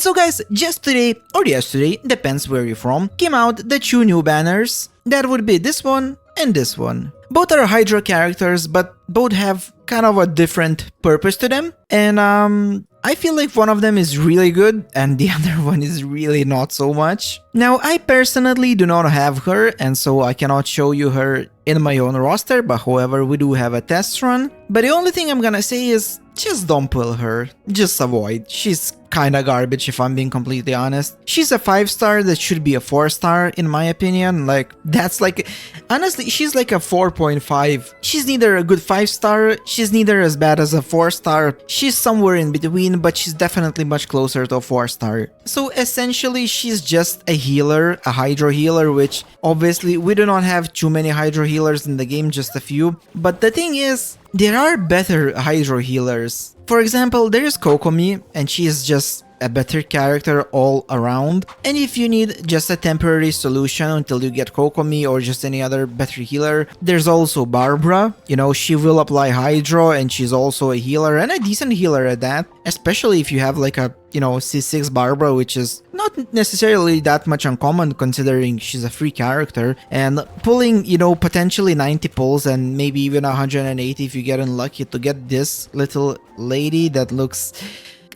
so guys, just today or yesterday, depends where you're from, came out the 2 new banners. That would be this one and this one. Both are Hydra characters, but both have kind of a different purpose to them. And I feel like one of them is really good and the other one is really not so much. Now, I personally do not have her, and so I cannot show you her in my own roster, but however, we do have a test run. But the only thing I'm gonna say is, just don't pull her. Just avoid. She's kinda garbage if I'm being completely honest. She's a 5-star that should be a 4-star in my opinion. Like, that's like... Honestly, she's like a 4.5. She's neither a good 5-star, she's neither as bad as a 4-star. She's somewhere in between, but she's definitely much closer to a 4-star. So essentially, she's just a healer, a Hydro healer, which obviously we do not have too many Hydro healers in the game, just a few. But the thing is, there are better Hydro healers. For example, there is Kokomi, and she is just a better character all around. And if you need just a temporary solution until you get Kokomi or just any other better healer, there's also Barbara. You know, she will apply Hydro and she's also a healer and a decent healer at that. Especially if you have like a, you know, C6 Barbara, which is not necessarily that much uncommon considering she's a free character. And pulling, you know, potentially 90 pulls and maybe even 180 if you get unlucky to get this little lady that looks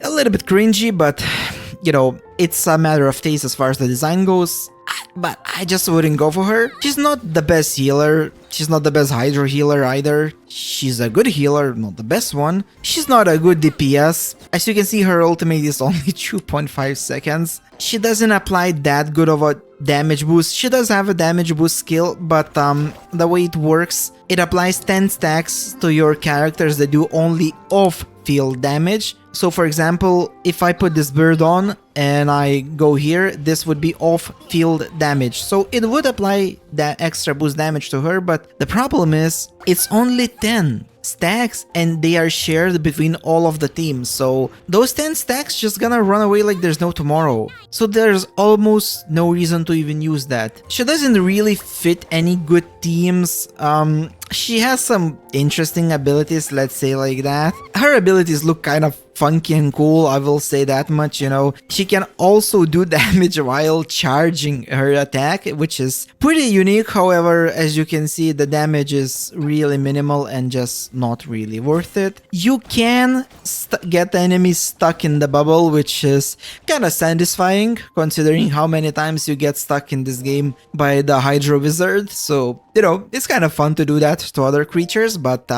a little bit cringy, but you know, it's a matter of taste as far as the design goes. But I just wouldn't go for her. She's not the best healer. She's not the best Hydro healer either. She's a good healer, not the best one. She's not a good DPS. As you can see, her ultimate is only 2.5 seconds. She doesn't apply that good of a damage boost. She does have a damage boost skill, but the way it works, it applies 10 stacks to your characters that do only off-field damage. So for example, if I put this bird on and I go here, this would be off-field damage. So it would apply that extra boost damage to her, but the problem is it's only 10 stacks and they are shared between all of the teams. So those 10 stacks just gonna run away like there's no tomorrow. So there's almost no reason to even use that. She doesn't really fit any good teams. She has some interesting abilities, let's say like that. Her abilities look kind of funky and cool, I will say that much, you know. She can also do damage while charging her attack, which is pretty unique. However, as you can see, the damage is really minimal and just not really worth it. You can get the enemies stuck in the bubble, which is kind of satisfying considering how many times you get stuck in this game by the Hydro Wizard. So, you know, it's kind of fun to do that to other creatures, but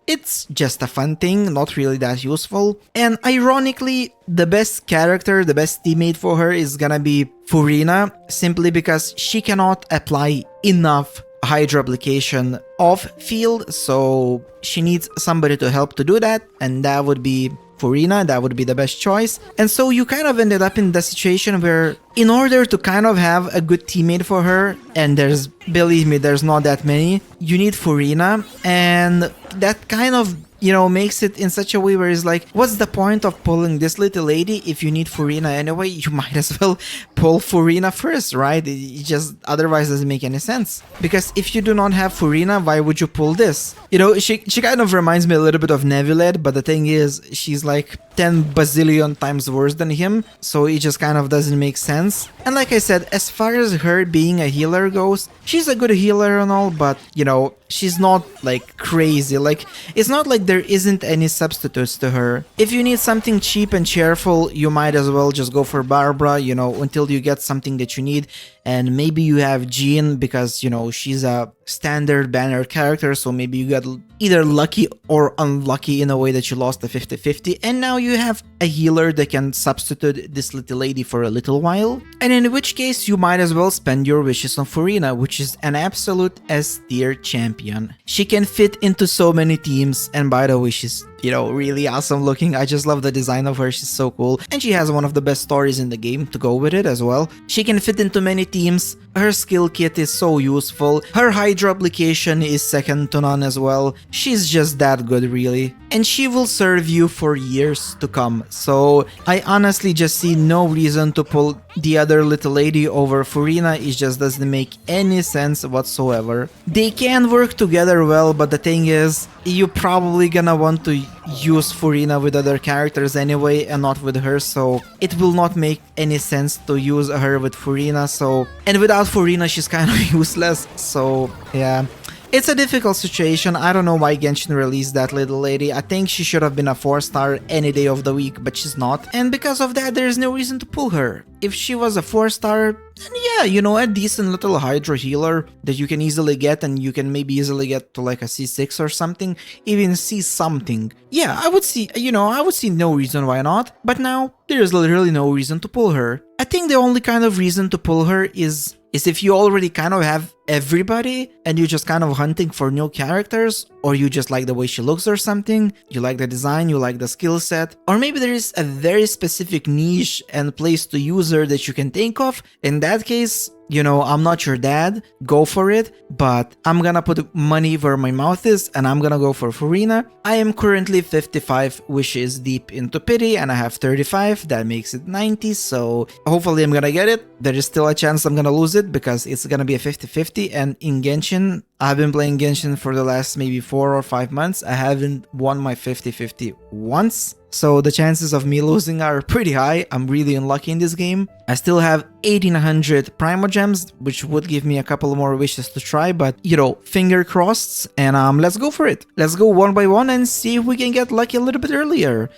it's just a fun thing, not really that useful. And ironically, the best character, the best teammate for her is gonna be Furina, simply because she cannot apply enough Hydro application off-field, so she needs somebody to help to do that, and that would be Furina. That would be the best choice. And so you kind of ended up in the situation where in order to kind of have a good teammate for her, and there's, believe me, there's not that many, you need Furina, and that kind of, you know, makes it in such a way where it's like, what's the point of pulling this little lady if you need Furina anyway? You might as well pull Furina first, right? It just otherwise doesn't make any sense. Because if you do not have Furina, why would you pull this? You know, she kind of reminds me a little bit of Neviled, but the thing is, she's like 10 bazillion times worse than him, so it just kind of doesn't make sense. And like I said, as far as her being a healer goes, she's a good healer and all, but, you know, she's not like crazy. Like, it's not like there isn't any substitutes to her. If you need something cheap and cheerful, you might as well just go for Barbara, you know, until you get something that you need. And maybe you have Jean because, you know, she's a standard banner character, so maybe you got either lucky or unlucky in a way that you lost the 50-50, and now you have a healer that can substitute this little lady for a little while. And in which case, you might as well spend your wishes on Furina, which is an absolute S-tier champion. She can fit into so many teams, and by the way, she's, you know, really awesome looking. I just love the design of her, she's so cool. And she has one of the best stories in the game to go with it as well. She can fit into many teams, her skill kit is so useful, her Hydro application is second to none as well. She's just that good, really. And she will serve you for years to come. So I honestly just see no reason to pull the other little lady over Furina. It just doesn't make any sense whatsoever. They can work together well, but the thing is, you're probably gonna want to use Furina with other characters anyway and not with her, so it will not make any sense to use her with Furina, so... And without Furina, she's kind of useless, so yeah. It's a difficult situation. I don't know why Genshin released that little lady. I think she should have been a 4-star any day of the week, but she's not. And because of that, there's no reason to pull her. If she was a 4-star, then yeah, you know, a decent little Hydro healer that you can easily get, and you can maybe easily get to like a C6 or something, even C something. Yeah, I would see, you know, I would see no reason why not, but now there's literally no reason to pull her. I think the only kind of reason to pull her is if you already kind of have everybody and you're just kind of hunting for new characters, or you just like the way she looks or something, you like the design, you like the skill set, or maybe there is a very specific niche and place to use her that you can think of. In that case, you know, I'm not your dad, go for it, but I'm gonna put money where my mouth is and I'm gonna go for Furina. I am currently 55 wishes deep into pity and I have 35, that makes it 90, so hopefully I'm gonna get it. There is still a chance I'm gonna lose it because it's gonna be a 50-50, and in Genshin, I've been playing Genshin for the last maybe 4 or 5 months, I haven't won my 50-50 once. So the chances of me losing are pretty high. I'm really unlucky in this game. I still have 1800 Primo Gems, which would give me a couple more wishes to try, but you know, finger crossed, and let's go for it. Let's go one by one and see if we can get lucky a little bit earlier.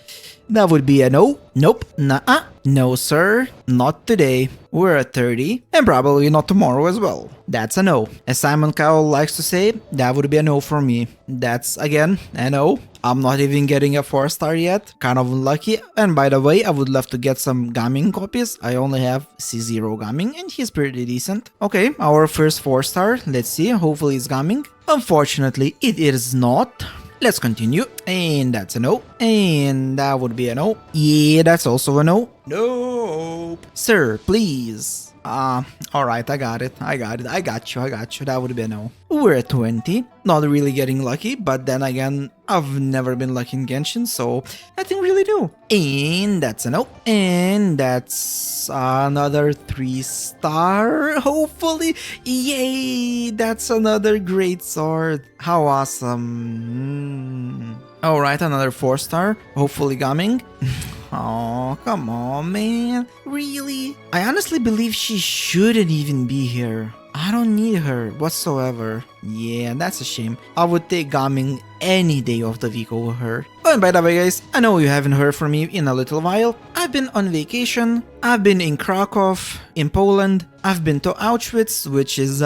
That would be a no. Nope. Nuh-uh. No, sir. Not today. We're at 30, and probably not tomorrow as well. That's a no. As Simon Cowell likes to say, that would be a no for me. That's, again, a no. I'm not even getting a 4-star yet. Kind of unlucky. And by the way, I would love to get some Gaming copies. I only have C0 Gaming, and he's pretty decent. Okay, our first 4-star. Let's see. Hopefully it's Gaming. Unfortunately, it is not. Let's continue. And that's a no. And that would be a no. Yeah, that's also a no. Nope. Sir, please. Alright, I got it. I got you. That would be a no. We're at 20. Not really getting lucky, but then again, I've never been lucky in Genshin, so nothing really new. And that's a no. And that's another 3-star, hopefully. Yay! That's another great sword. How awesome. Alright, another 4-star, hopefully Gaming. Oh, come on, man. Really? I honestly believe she shouldn't even be here. I don't need her whatsoever. Yeah, that's a shame. I would take Gaming any day of the week over her. Oh, and by the way, guys, I know you haven't heard from me in a little while. I've been on vacation. I've been in Krakow, in Poland. I've been to Auschwitz, which is,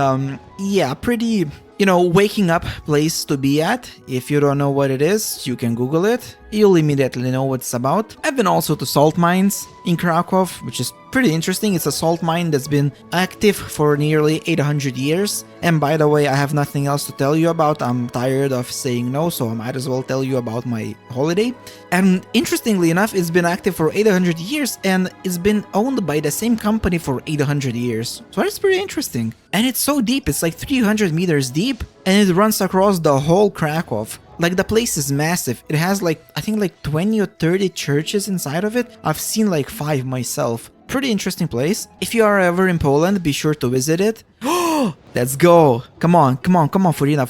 yeah, pretty... You know, waking up place to be at. If you don't know what it is, you can Google it. You'll immediately know what it's about. I've been also to salt mines in Krakow, which is pretty interesting. It's a salt mine that's been active for nearly 800 years. And by the way, I have nothing else to tell you about. I'm tired of saying no, so I might as well tell you about my holiday. And interestingly enough, it's been active for 800 years and it's been owned by the same company for 800 years. So that's pretty interesting. And it's so deep, it's like 300 meters deep, and it runs across the whole Krakow. Like, the place is massive. It has like, I think like 20 or 30 churches inside of it. I've seen like 5 myself. Pretty interesting place. If you are ever in Poland, be sure to visit it. Oh, let's go. Come on, Furina.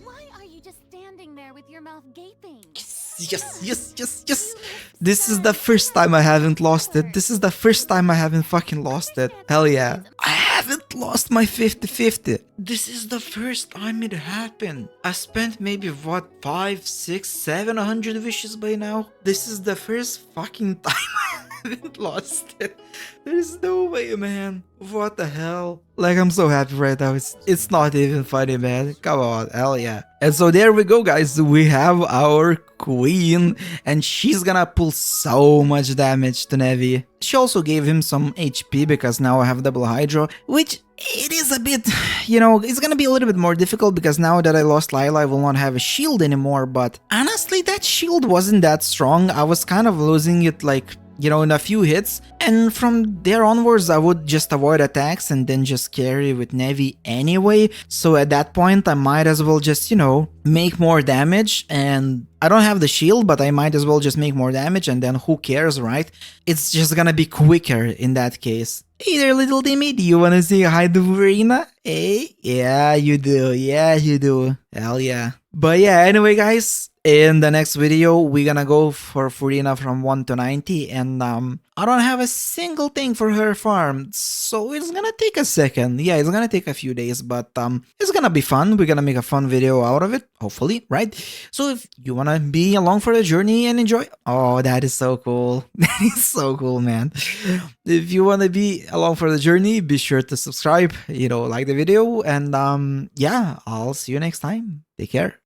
Why are you just standing there with your mouth gaping? Yes. This is the first time I haven't lost it. This is the first time I haven't fucking lost it. Hell yeah. I haven't lost my 50-50. This is the first time it happened. I spent maybe, what, 5, 6, 700 wishes by now? This is the first fucking time I haven't lost it. There's no way, man. What the hell? Like, I'm so happy right now. It's not even funny, man. Come on, hell yeah. And so there we go, guys. We have our queen, and she's gonna pull so much damage to Nevi. She also gave him some HP because now I have double Hydro, which it is a bit, you know, it's gonna be a little bit more difficult because now that I lost Lila, I will not have a shield anymore. But honestly, that shield wasn't that strong. I was kind of losing it like, you know, in a few hits, and from there onwards I would just avoid attacks and then just carry with Nevi anyway. So at that point I might as well just, you know, make more damage, and I don't have the shield, but I might as well just make more damage, and then who cares, right? It's just gonna be quicker in that case. Hey there, little Timmy, do you wanna say hi to Furina? Hey? Yeah, you do. Hell yeah. But yeah, anyway, guys, In the next video, we're gonna go for Furina from 1 to 90, and I don't have a single thing for her farm, so it's gonna take a second. Yeah, it's gonna take a few days, but it's gonna be fun. We're gonna make a fun video out of it, hopefully, right? So if you wanna be along for the journey and enjoy, oh, that is so cool. That is so cool, man. If you wanna be along for the journey, be sure to subscribe, like the video, and yeah, I'll see you next time. Take care.